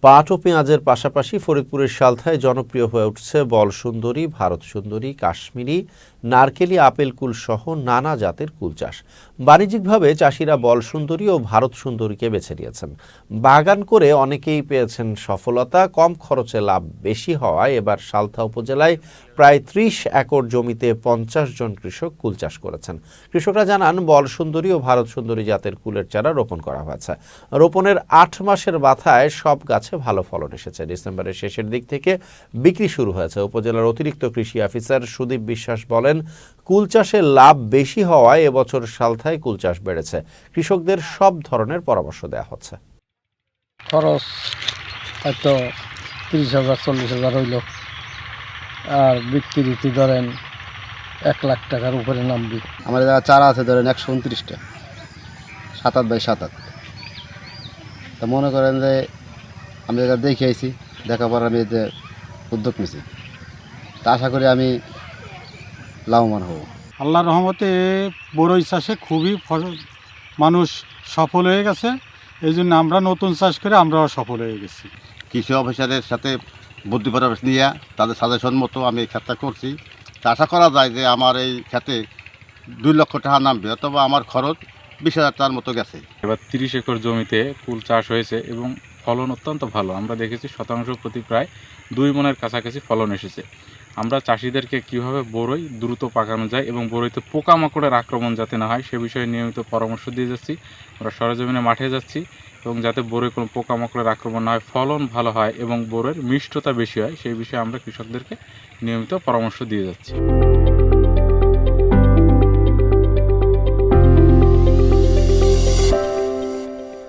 পাট ও পেঁয়াজের পাশাপাশি ফরিদপুরের সালথায় জনপ্রিয় হয়ে উঠছে বল সুন্দরী, ভারত সুন্দরী, কাশ্মীরি, নারকেলি, আপেল কুল সহ নানা জাতের কুল চাষ। বাণিজ্যিকভাবে চাষিরা বল সুন্দরী ও ভারত সুন্দরীকে বেছে নিয়েছেন। বাগান করে অনেকেই পেয়েছেন সফলতা। কম খরচে লাভ বেশি হওয়ায় এবার সালথা উপজেলায় প্রায় ৩০ একর জমিতে ৫০ জন কৃষক কুল চাষ করেছেন। কৃষকরা জানান, বল সুন্দরী ও ভারত সুন্দরী জাতের কুলের চারা রোপণ করা হয়েছে। রোপণের ৮ মাসের মাথায় সব গাছে ভালো ফলন এসেছে। ডিসেম্বরের শেষের দিক থেকে বিক্রি শুরু হয়েছে। উপজেলার অতিরিক্ত কৃষি অফিসার সুদীপ বিশ্বাস বলেন, কুল চাষে লাভ বেশি হওয়ায় এবছর সালথায় কুল চাষ বেড়েছে। কৃষকদের সব ধরনের পরামর্শ দেওয়া হচ্ছে। খরচ হয়তো ৩০,০০০ ৪০,০০০ হইল, আর বিক্রি ধরেন ১,০০,০০০ টাকার উপরে নামবি। আমাদের যারা চারা আছে ধরেন ১২৯টা, ৭-৮ বাই ৭-৮। তা মনে করেন যে আমি এটা দেখে আইছি, দেখার পর আমি এতে উদ্যোগ নিয়েছি। তা আশা করি আমি লাভবান হব। আল্লাহর রহমতে বড়ই চাষে খুবই মানুষ সফল হয়ে গেছে। এই জন্য আমরা নতুন চাষ করে আমরাও সফল হয়ে গেছি। কৃষি অফিসারের সাথে বুদ্ধি পরামর্শ নিয়ে তাদের সাজেশন মতো আমি এই ক্ষেতটা করছি। তা আশা করা যায় যে আমার এই ক্ষেতে ২ লক্ষ টাকা নামবে, অথবা আমার খরচ ২০,০০০ টাকার মতো গেছে। এবার ৩০ একর জমিতে কুল চাষ হয়েছে এবং ফলন অত্যন্ত ভালো। আমরা দেখেছি শতাংশ প্রতি প্রায় ২ মণের কাছাকাছি ফলন এসেছে। আমরা চাষিদেরকে কিভাবে বড়ই দ্রুত পাকানো যায় এবং বড়ইতে পোকামাকড়ের আক্রমণ যাতে না হয় সে বিষয়ে নিয়মিত পরামর্শ দিয়ে যাচ্ছি। আমরা সরেজমিনে মাঠে যাচ্ছি এবং যাতে বড়ই কোনো পোকামাকড়ের আক্রমণ না হয়, ফলন ভালো হয় এবং বড়ইয়ের মিষ্টতা বেশি হয় সেই বিষয়ে আমরা কৃষকদেরকে নিয়মিত পরামর্শ দিয়ে যাচ্ছি।